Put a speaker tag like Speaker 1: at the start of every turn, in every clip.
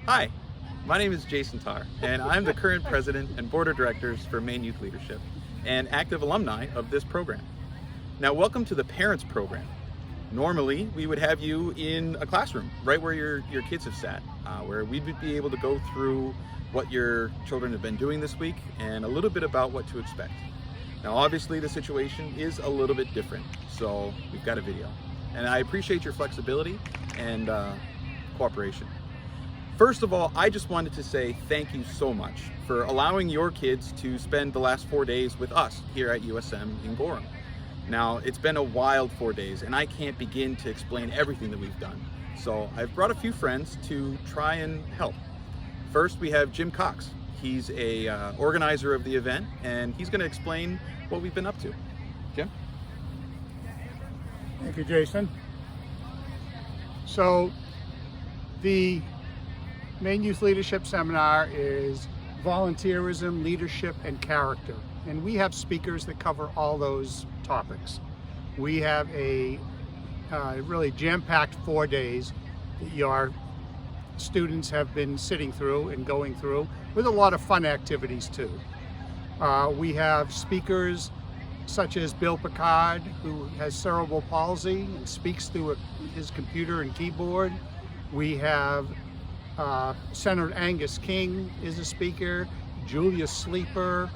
Speaker 1: Hi, my name is Jason Tarr, and I'm the current president and board of directors for Maine Youth Leadership and active alumni of this program. Now, welcome to the Parents Program. Normally, we would have you in a classroom, right where your kids have sat, where we would be able to go through what your children have been doing this week and a little bit about what to expect. Now, obviously, the situation is a little bit different, so we've got a video. And I appreciate your flexibility and cooperation. First of all, I just wanted to say thank you so much for allowing your kids to spend the last 4 days with us here at USM in Gorham. Now, it's been a wild 4 days, and I can't begin to explain everything that we've done. So I've brought a few friends to try and help. First, we have Jim Cox. He's a organizer of the event, and he's going to explain what we've been up to. Jim?
Speaker 2: Thank you, Jason. So the Maine Youth Leadership Seminar is volunteerism, leadership, and character. And we have speakers that cover all those topics. We have a really jam-packed 4 days that your students have been sitting through and going through with a lot of fun activities too. We have speakers such as Bill Picard, who has cerebral palsy and speaks through his computer and keyboard. We have Senator Angus King is a speaker, Julia Sleeper,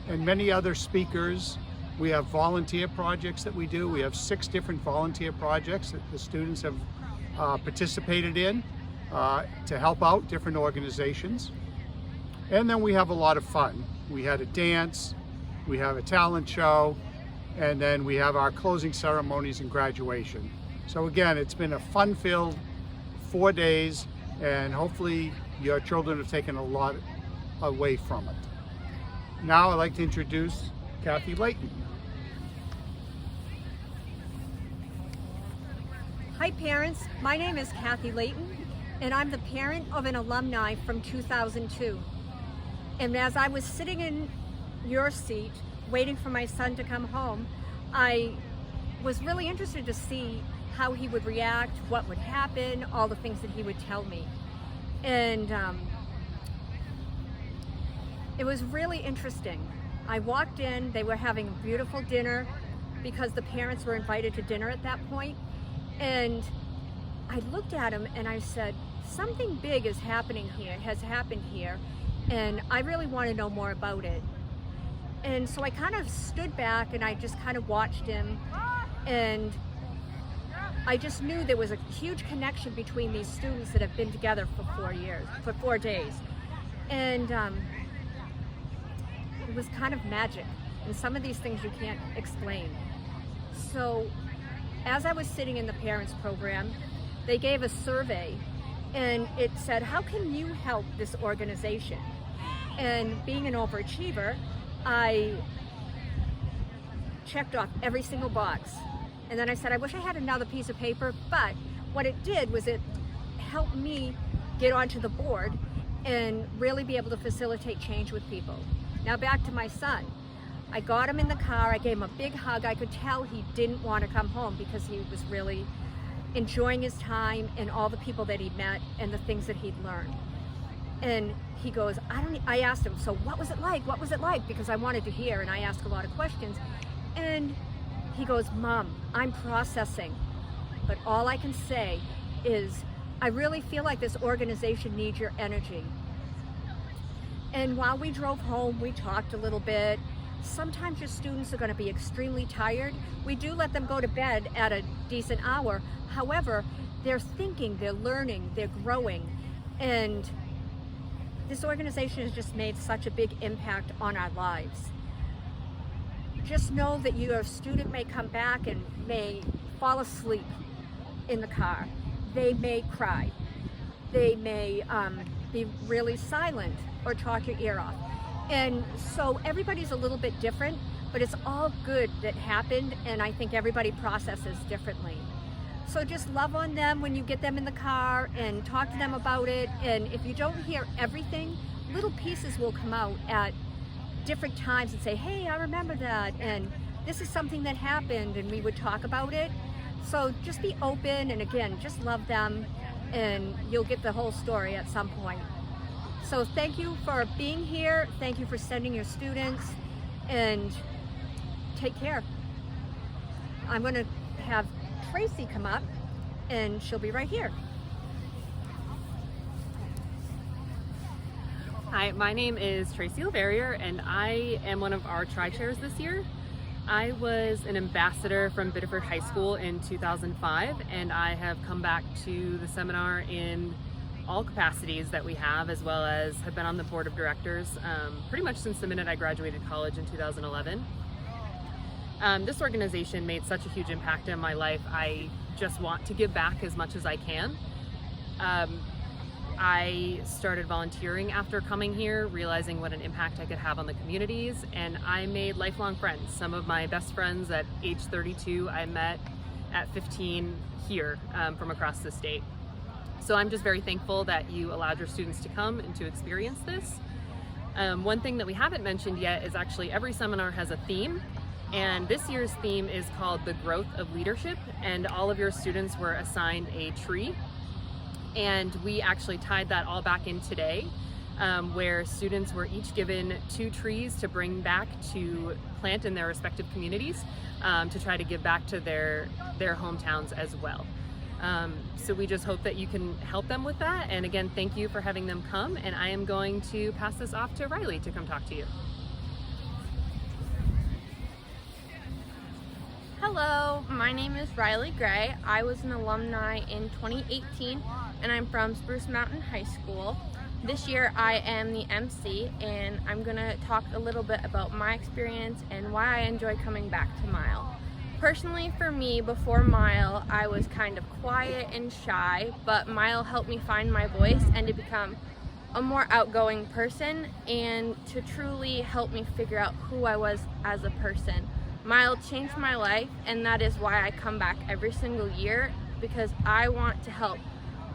Speaker 2: and many other speakers. We have volunteer projects that we do. We have 6 different volunteer projects that the students have participated in to help out different organizations. And then we have a lot of fun. We had a dance, we have a talent show, and then we have our closing ceremonies and graduation. So again, it's been a fun-filled 4 days, and hopefully your children have taken a lot away from it. Now I'd like to introduce Kathy Layton.
Speaker 3: Hi parents, my name is Kathy Layton, and I'm the parent of an alumni from 2002. And as I was sitting in your seat, waiting for my son to come home, I was really interested to see how he would react, what would happen, all the things that he would tell me. And it was really interesting. I walked in, they were having a beautiful dinner because the parents were invited to dinner at that point. And I looked at him and I said, something big is happening here, has happened here, and I really want to know more about it. And so I kind of stood back and I just kind of watched him, and I just knew there was a huge connection between these students that have been together for 4 days. And it was kind of magic, and some of these things you can't explain. So as I was sitting in the parents program, they gave a survey, and it said, how can you help this organization? And being an overachiever, I checked off every single box. And then I said, I wish I had another piece of paper, but what it did was it helped me get onto the board and really be able to facilitate change with people. Now back to my son. I got him in the car, I gave him a big hug. I could tell he didn't want to come home because he was really enjoying his time and all the people that he'd met and the things that he'd learned. And he goes, I asked him, so what was it like? What was it like? Because I wanted to hear, and I asked a lot of questions. And he goes, Mom, I'm processing, but all I can say is I really feel like this organization needs your energy. And while we drove home, we talked a little bit. Sometimes your students are going to be extremely tired. We do let them go to bed at a decent hour. However, they're thinking, they're learning, they're growing. And this organization has just made such a big impact on our lives. Just know that your student may come back and may fall asleep in the car. They may cry. They may be really silent or talk your ear off. And so everybody's a little bit different, but it's all good that happened, and I think everybody processes differently. So just love on them when you get them in the car and talk to them about it. And if you don't hear everything, little pieces will come out at different times and say, hey, I remember that, and this is something that happened, and we would talk about it. So just be open, and again, just love them and you'll get the whole story at some point. So thank you for being here. Thank you for sending your students, and take care. I'm going to have Tracy come up, and she'll be right here.
Speaker 4: Hi, my name is Tracy O'Verrier, and I am one of our TriChairs this year. I was an ambassador from Biddeford High School in 2005, and I have come back to the seminar in all capacities that we have, as well as have been on the board of directors pretty much since the minute I graduated college in 2011. This organization made such a huge impact in my life. I just want to give back as much as I can. I started volunteering after coming here, realizing what an impact I could have on the communities, and I made lifelong friends. Some of my best friends at age 32 I met at 15 here from across the state. So I'm just very thankful that you allowed your students to come and to experience this. One thing that we haven't mentioned yet is actually every seminar has a theme, and this year's theme is called The Growth of Leadership, and all of your students were assigned a tree. And we actually tied that all back in today, where students were each given 2 trees to bring back to plant in their respective communities to try to give back to their hometowns as well. So we just hope that you can help them with that. And again, thank you for having them come. And I am going to pass this off to Riley to come talk to you.
Speaker 5: Hello, my name is Riley Gray. I was an alumni in 2018, and I'm from Spruce Mountain High School. This year I am the MC, and I'm going to talk a little bit about my experience and why I enjoy coming back to MYL. Personally, for me, before MYL, I was kind of quiet and shy, but MYL helped me find my voice and to become a more outgoing person, and to truly help me figure out who I was as a person. MYL changed my life, and that is why I come back every single year, because I want to help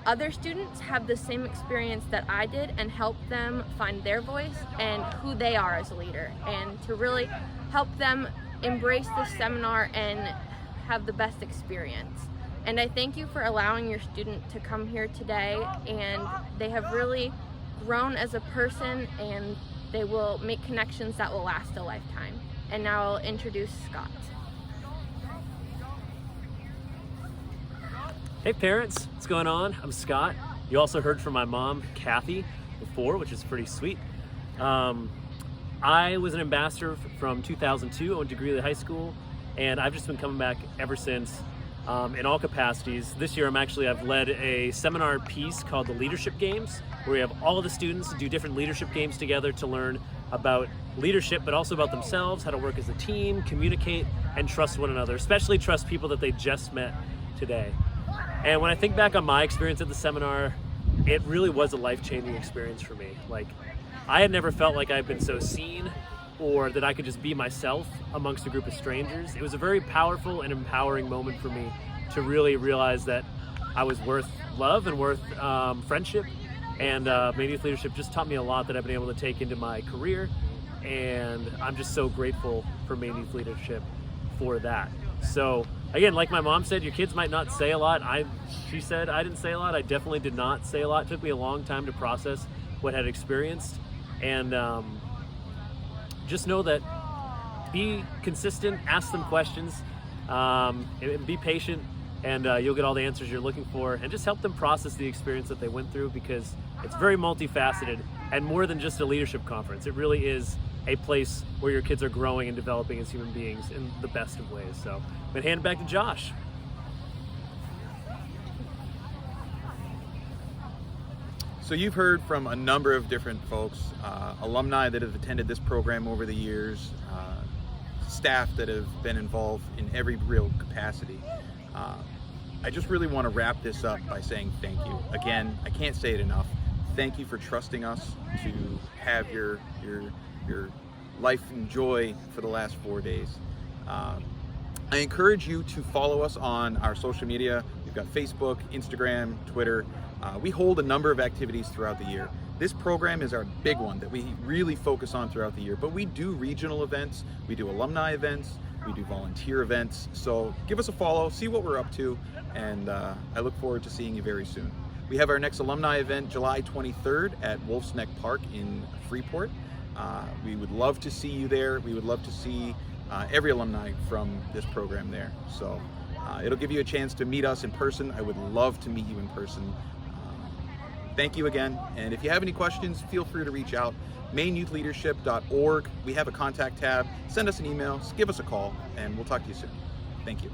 Speaker 5: other students have the same experience that I did and help them find their voice and who they are as a leader, and to really help them embrace this seminar and have the best experience. And I thank you for allowing your student to come here today, and they have really grown as a person, and they will make connections that will last a lifetime. And now I'll introduce Scott.
Speaker 6: Hey parents, what's going on? I'm Scott. You also heard from my mom, Kathy, before, which is pretty sweet. I was an ambassador from 2002. I went to Greeley High School, and I've just been coming back ever since in all capacities. This year I've led a seminar piece called the Leadership Games, where we have all of the students do different leadership games together to learn about leadership, but also about themselves, how to work as a team, communicate, and trust one another, especially trust people that they just met today. And when I think back on my experience at the seminar, it really was a life-changing experience for me. Like, I had never felt like I'd been so seen, or that I could just be myself amongst a group of strangers. It was a very powerful and empowering moment for me to really realize that I was worth love and worth friendship. And Maine Youth Leadership just taught me a lot that I've been able to take into my career, and I'm just so grateful for Maine Youth Leadership for that. So again, like my mom said, your kids might not say a lot. She said I didn't say a lot. I definitely did not say a lot. It took me a long time to process what I had experienced, and just know that be consistent, ask them questions, and be patient, and you'll get all the answers you're looking for, and just help them process the experience that they went through, because it's very multifaceted and more than just a leadership conference. It really is a place where your kids are growing and developing as human beings in the best of ways. So I'm gonna hand it back to Josh.
Speaker 1: So you've heard from a number of different folks, alumni that have attended this program over the years, staff that have been involved in every real capacity. I just really want to wrap this up by saying thank you. Again, I can't say it enough. Thank you for trusting us to have your life and joy for the last 4 days. I encourage you to follow us on our social media. We've got Facebook, Instagram, Twitter. We hold a number of activities throughout the year. This program is our big one that we really focus on throughout the year, but we do regional events, we do alumni events, we do volunteer events. So give us a follow, see what we're up to, and I look forward to seeing you very soon. We have our next alumni event July 23rd at Wolf's Neck Park in Freeport. We would love to see you there. We would love to see every alumni from this program there. So it'll give you a chance to meet us in person. I would love to meet you in person. Thank you again. And if you have any questions, feel free to reach out. MainYouthLeadership.org. We have a contact tab. Send us an email, give us a call, and we'll talk to you soon. Thank you.